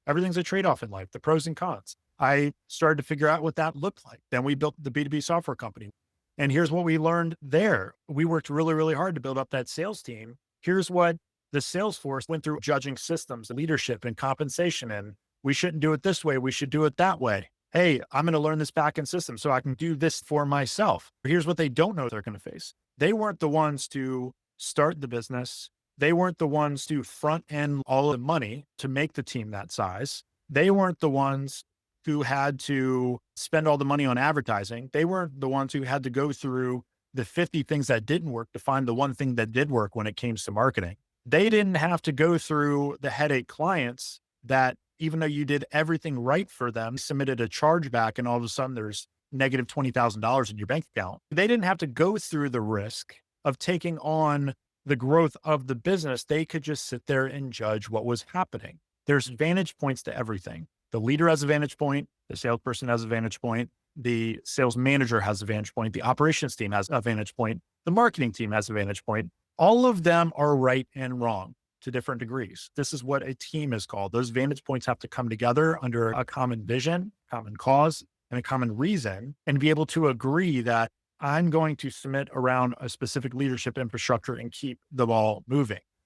Everything's a trade-off in life, the pros and cons. I started to figure out what that looked like. Then we built the B2B software company. And here's what we learned there. We worked really, really hard to build up that sales team. Here's what the Salesforce went through judging systems, leadership, and compensation. And we shouldn't do it this way. We should do it that way. Hey, I'm going to learn this backend system so I can do this for myself. Here's what they don't know they're going to face. They weren't the ones to start the business. They weren't the ones to front end all the money to make the team that size. They weren't the ones who had to spend all the money on advertising. They weren't the ones who had to go through the 50 things that didn't work to find the one thing that did work when it came to marketing. They didn't have to go through the headache clients that, even though you did everything right for them, submitted a chargeback and all of a sudden there's negative $20,000 in your bank account. They didn't have to go through the risk of taking on the growth of the business. They could just sit there and judge what was happening. There's vantage points to everything. The leader has a vantage point. The salesperson has a vantage point. The sales manager has a vantage point. The operations team has a vantage point. The marketing team has a vantage point. All of them are right and wrong to different degrees. This is what a team is called. Those vantage points have to come together under a common vision, common cause, and a common reason, and be able to agree that I'm going to submit around a specific leadership infrastructure and keep the ball moving.